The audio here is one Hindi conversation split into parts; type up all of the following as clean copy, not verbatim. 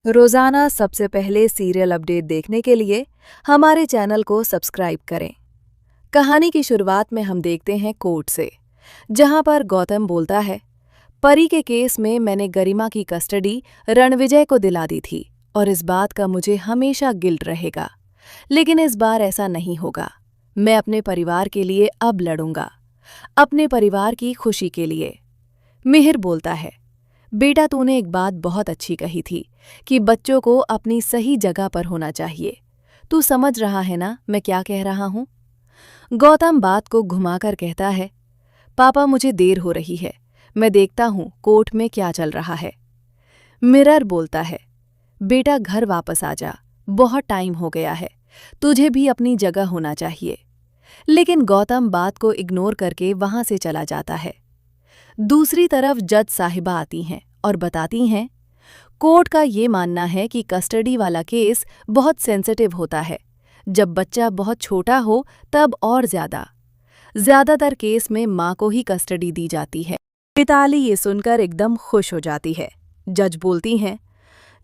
रोजाना सबसे पहले सीरियल अपडेट देखने के लिए हमारे चैनल को सब्सक्राइब करें। कहानी की शुरुआत में हम देखते हैं कोर्ट से, जहां पर गौतम बोलता है, परी के केस में मैंने गरिमा की कस्टडी रणविजय को दिला दी थी और इस बात का मुझे हमेशा गिल्ट रहेगा। लेकिन इस बार ऐसा नहीं होगा। मैं अपने परिवार के लिए अब लड़ूंगा, अपने परिवार की खुशी के लिए। मिहिर बोलता है, बेटा तूने एक बात बहुत अच्छी कही थी कि बच्चों को अपनी सही जगह पर होना चाहिए। तू समझ रहा है ना मैं क्या कह रहा हूँ? गौतम बात को घुमाकर कहता है, पापा मुझे देर हो रही है, मैं देखता हूँ कोर्ट में क्या चल रहा है। मिरर बोलता है, बेटा घर वापस आ जा, बहुत टाइम हो गया है, तुझे भी अपनी जगह होना चाहिए। लेकिन गौतम बात को इग्नोर करके वहां से चला जाता है। दूसरी तरफ जज साहिबा आती हैं और बताती हैं, कोर्ट का ये मानना है कि कस्टडी वाला केस बहुत सेंसिटिव होता है। जब बच्चा बहुत छोटा हो तब और ज्यादातर केस में माँ को ही कस्टडी दी जाती है। मिताली ये सुनकर एकदम खुश हो जाती है। जज बोलती हैं,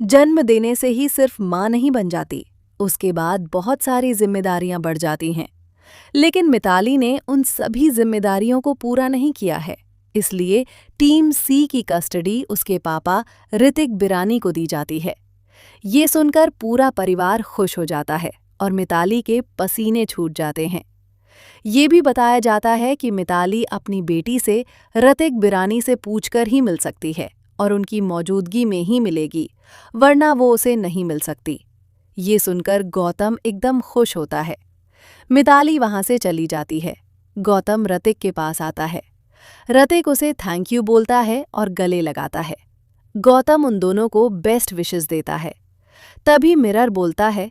जन्म देने से ही सिर्फ माँ नहीं बन जाती, उसके बाद बहुत सारी जिम्मेदारियां बढ़ जाती हैं। लेकिन मिताली ने उन सभी जिम्मेदारियों को पूरा नहीं किया है, इसलिए टीम सी की कस्टडी उसके पापा ऋतिक बिरानी को दी जाती है। ये सुनकर पूरा परिवार खुश हो जाता है और मिताली के पसीने छूट जाते हैं। ये भी बताया जाता है कि मिताली अपनी बेटी से ऋतिक बिरानी से पूछकर ही मिल सकती है और उनकी मौजूदगी में ही मिलेगी, वरना वो उसे नहीं मिल सकती। ये सुनकर गौतम एकदम खुश होता है। मिताली वहां से चली जाती है। गौतम ऋतिक के पास आता है। ऋतिक उसे थैंक यू बोलता है और गले लगाता है। गौतम उन दोनों को बेस्ट विशेस देता है। तभी मिरर बोलता है,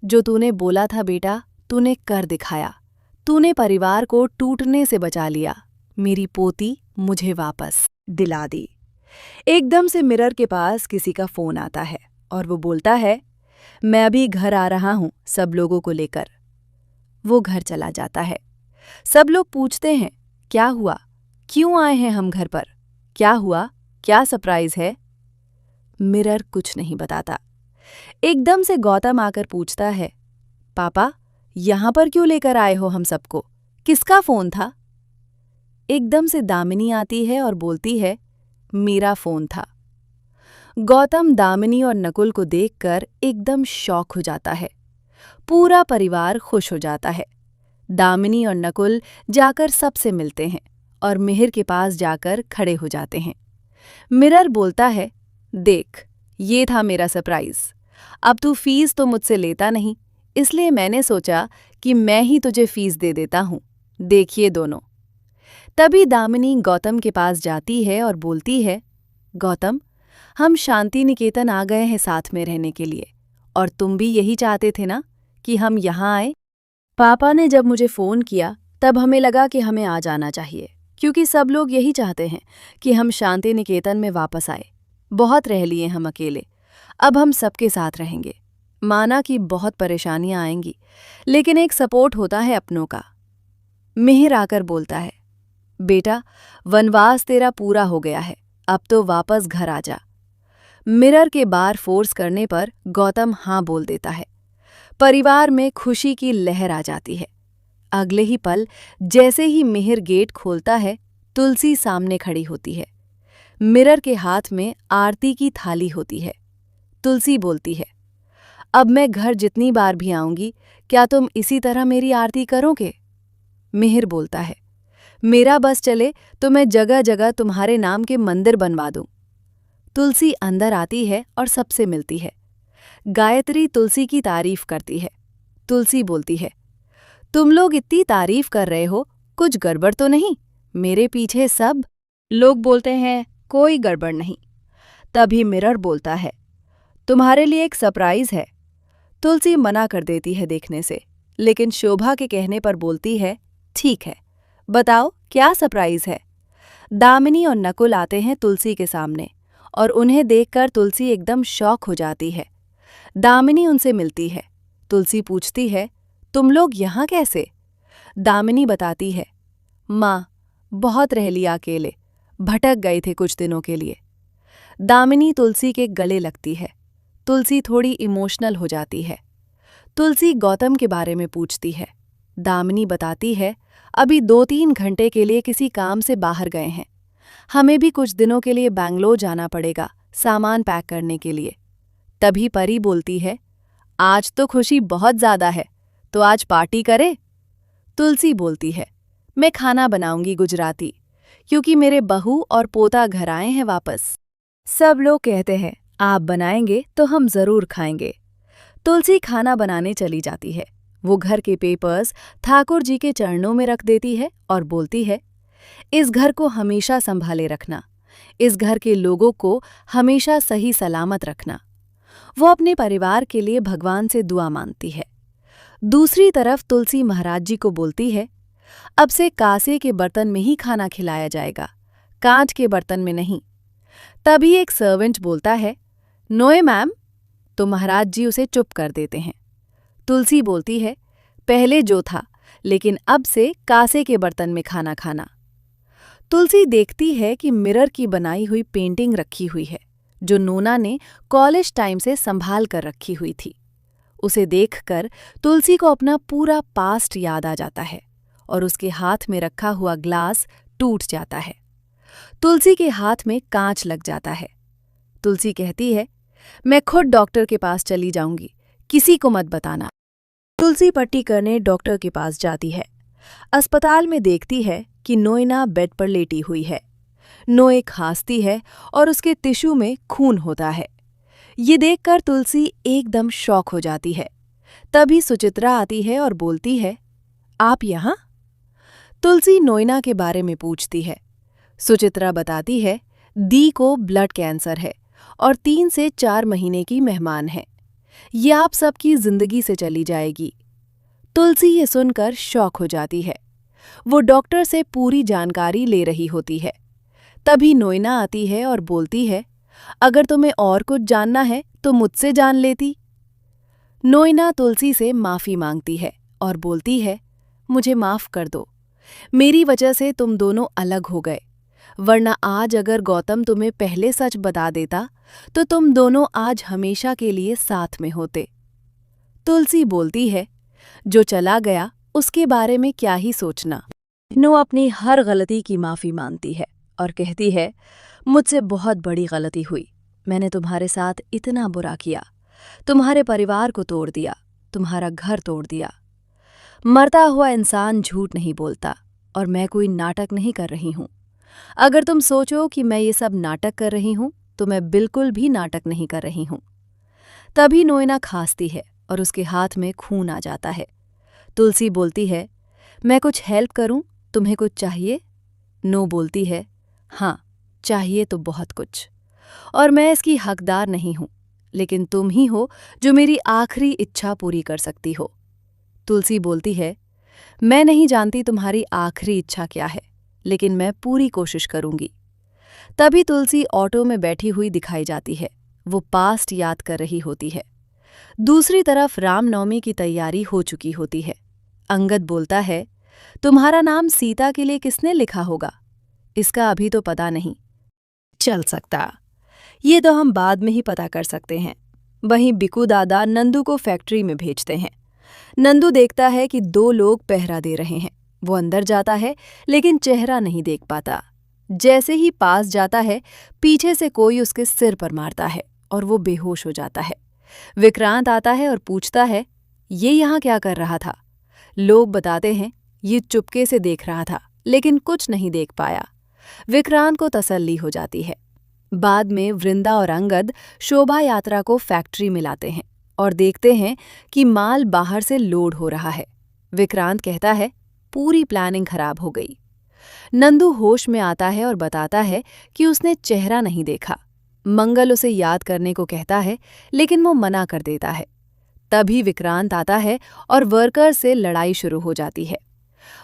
जो तूने बोला था बेटा, तूने कर दिखाया। तूने परिवार को टूटने से बचा लिया। मेरी पोती मुझे वापस दिला दी। एकदम से मिरर के पास किसी का फोन आता है और वो बोलता है, मैं अभी घर आ रहा हूं सब लोगों को लेकर। वो घर चला जाता है। सब लोग पूछते हैं, क्या हुआ, क्यों आए हैं हम घर पर, क्या हुआ, क्या सरप्राइज है? मिरर कुछ नहीं बताता। एकदम से गौतम आकर पूछता है, पापा यहां पर क्यों लेकर आए हो हम सबको, किसका फोन था? एकदम से दामिनी आती है और बोलती है, मेरा फोन था। गौतम दामिनी और नकुल को देखकर एकदम शॉक हो जाता है। पूरा परिवार खुश हो जाता है। दामिनी और नकुल जाकर सबसे मिलते हैं और मिहिर के पास जाकर खड़े हो जाते हैं। मिरर बोलता है, देख ये था मेरा सरप्राइज। अब तू फीस तो मुझसे लेता नहीं, इसलिए मैंने सोचा कि मैं ही तुझे फीस दे देता हूं, देखिए दोनों। तभी दामिनी गौतम के पास जाती है और बोलती है, गौतम हम शांति निकेतन आ गए हैं साथ में रहने के लिए, और तुम भी यही चाहते थे ना कि हम यहाँ आए? पापा ने जब मुझे फ़ोन किया तब हमें लगा कि हमें आ जाना चाहिए, क्योंकि सब लोग यही चाहते हैं कि हम शांति निकेतन में वापस आए। बहुत रह लिए हम अकेले, अब हम सबके साथ रहेंगे। माना कि बहुत परेशानियां आएंगी, लेकिन एक सपोर्ट होता है अपनों का। मिहिर आकर बोलता है, बेटा वनवास तेरा पूरा हो गया है, अब तो वापस घर आ जा। मिरर के बार फोर्स करने पर गौतम हाँ बोल देता है। परिवार में खुशी की लहर आ जाती है। अगले ही पल जैसे ही मिहिर गेट खोलता है, तुलसी सामने खड़ी होती है। मिरर के हाथ में आरती की थाली होती है। तुलसी बोलती है, अब मैं घर जितनी बार भी आऊंगी, क्या तुम इसी तरह मेरी आरती करोगे? मिहिर बोलता है, मेरा बस चले तो मैं जगह जगह तुम्हारे नाम के मंदिर बनवा दूं। तुलसी अंदर आती है और सबसे मिलती है। गायत्री तुलसी की तारीफ करती है। तुलसी बोलती है, तुम लोग इतनी तारीफ कर रहे हो, कुछ गड़बड़ तो नहीं? मेरे पीछे सब लोग बोलते हैं कोई गड़बड़ नहीं। तभी मिरर बोलता है, तुम्हारे लिए एक सरप्राइज है। तुलसी मना कर देती है देखने से, लेकिन शोभा के कहने पर बोलती है, ठीक है बताओ क्या सरप्राइज है? दामिनी और नकुल आते हैं तुलसी के सामने और उन्हें देखकर तुलसी एकदम शॉक हो जाती है। दामिनी उनसे मिलती है। तुलसी पूछती है, तुम लोग यहाँ कैसे? दामिनी बताती है, माँ बहुत रह लिया अकेले, भटक गए थे कुछ दिनों के लिए। दामिनी तुलसी के गले लगती है। तुलसी थोड़ी इमोशनल हो जाती है। तुलसी गौतम के बारे में पूछती है। दामिनी बताती है, अभी 2-3 घंटे के लिए किसी काम से बाहर गए हैं। हमें भी कुछ दिनों के लिए बैंगलोर जाना पड़ेगा सामान पैक करने के लिए। तभी परी बोलती है, आज तो खुशी बहुत ज्यादा है, तो आज पार्टी करे? तुलसी बोलती है, मैं खाना बनाऊंगी गुजराती, क्योंकि मेरे बहू और पोता घर आए हैं वापस। सब लोग कहते हैं, आप बनाएंगे तो हम जरूर खाएंगे। तुलसी खाना बनाने चली जाती है। वो घर के पेपर्स ठाकुर जी के चरणों में रख देती है और बोलती है, इस घर को हमेशा संभाले रखना, इस घर के लोगों को हमेशा सही सलामत रखना। वो अपने परिवार के लिए भगवान से दुआ मांगती है। दूसरी तरफ तुलसी महाराज जी को बोलती है, अब से कांसे के बर्तन में ही खाना खिलाया जाएगा, कांच के बर्तन में नहीं। तभी एक सर्वेंट बोलता है, नोए मैम, तो महाराज जी उसे चुप कर देते हैं। तुलसी बोलती है, पहले जो था, लेकिन अब से कांसे के बर्तन में खाना खाना। तुलसी देखती है कि मिरर की बनाई हुई पेंटिंग रखी हुई है, जो नोना ने कॉलेज टाइम से संभाल कर रखी हुई थी। उसे देखकर तुलसी को अपना पूरा पास्ट याद आ जाता है और उसके हाथ में रखा हुआ ग्लास टूट जाता है। तुलसी के हाथ में कांच लग जाता है। तुलसी कहती है, मैं खुद डॉक्टर के पास चली जाऊंगी, किसी को मत बताना। तुलसी पट्टी करने डॉक्टर के पास जाती है। अस्पताल में देखती है कि नोएना बेड पर लेटी हुई है। नोए खांसती है और उसके टिश्यू में खून होता है। ये देखकर तुलसी एकदम शॉक हो जाती है। तभी सुचित्रा आती है और बोलती है, आप यहाँ? तुलसी नोएना के बारे में पूछती है। सुचित्रा बताती है, दी को ब्लड कैंसर है और 3 से 4 महीने की मेहमान है। ये आप सबकी जिंदगी से चली जाएगी। तुलसी ये सुनकर शॉक हो जाती है। वो डॉक्टर से पूरी जानकारी ले रही होती है। तभी नोएना आती है और बोलती है, अगर तुम्हें और कुछ जानना है तो मुझसे जान लेती। नोएना तुलसी से माफी मांगती है और बोलती है, मुझे माफ कर दो, मेरी वजह से तुम दोनों अलग हो गए, वरना आज अगर गौतम तुम्हें पहले सच बता देता तो तुम दोनों आज हमेशा के लिए साथ में होते। तुलसी बोलती है, जो चला गया उसके बारे में क्या ही सोचना। नो अपनी हर गलती की माफी मांगती है और कहती है, मुझसे बहुत बड़ी गलती हुई, मैंने तुम्हारे साथ इतना बुरा किया, तुम्हारे परिवार को तोड़ दिया, तुम्हारा घर तोड़ दिया। मरता हुआ इंसान झूठ नहीं बोलता और मैं कोई नाटक नहीं कर रही हूँ। अगर तुम सोचो कि मैं ये सब नाटक कर रही हूँ तो मैं बिल्कुल भी नाटक नहीं कर रही हूँ। तभी नोएना खांसती है और उसके हाथ में खून आ जाता है। तुलसी बोलती है, मैं कुछ हेल्प करूं, तुम्हें कुछ चाहिए? नो बोलती है, हाँ चाहिए तो बहुत कुछ, और मैं इसकी हकदार नहीं हूं, लेकिन तुम ही हो जो मेरी आखिरी इच्छा पूरी कर सकती हो। तुलसी बोलती है, मैं नहीं जानती तुम्हारी आखिरी इच्छा क्या है, लेकिन मैं पूरी कोशिश करूंगी। तभी तुलसी ऑटो में बैठी हुई दिखाई जाती है। वो पास्ट याद कर रही होती है। दूसरी तरफ रामनवमी की तैयारी हो चुकी होती है। अंगद बोलता है, तुम्हारा नाम सीता के लिए किसने लिखा होगा? इसका अभी तो पता नहीं चल सकता, ये तो हम बाद में ही पता कर सकते हैं। वहीं बिकू दादा नंदू को फैक्ट्री में भेजते हैं। नंदू देखता है कि 2 लोग पहरा दे रहे हैं। वो अंदर जाता है लेकिन चेहरा नहीं देख पाता। जैसे ही पास जाता है, पीछे से कोई उसके सिर पर मारता है और वो बेहोश हो जाता है। विक्रांत आता है और पूछता है, ये यहाँ क्या कर रहा था? लोग बताते हैं, ये चुपके से देख रहा था लेकिन कुछ नहीं देख पाया। विक्रांत को तसल्ली हो जाती है। बाद में वृंदा और अंगद शोभा यात्रा को फैक्ट्री में लाते हैं और देखते हैं कि माल बाहर से लोड हो रहा है। विक्रांत कहता है, पूरी प्लानिंग खराब हो गई। नंदू होश में आता है और बताता है कि उसने चेहरा नहीं देखा। मंगल उसे याद करने को कहता है लेकिन वो मना कर देता है। तभी विक्रांत आता है और वर्कर से लड़ाई शुरू हो जाती है।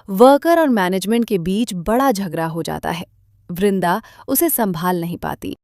वर्कर और मैनेजमेंट के बीच बड़ा झगड़ा हो जाता है। वृंदा उसे संभाल नहीं पाती।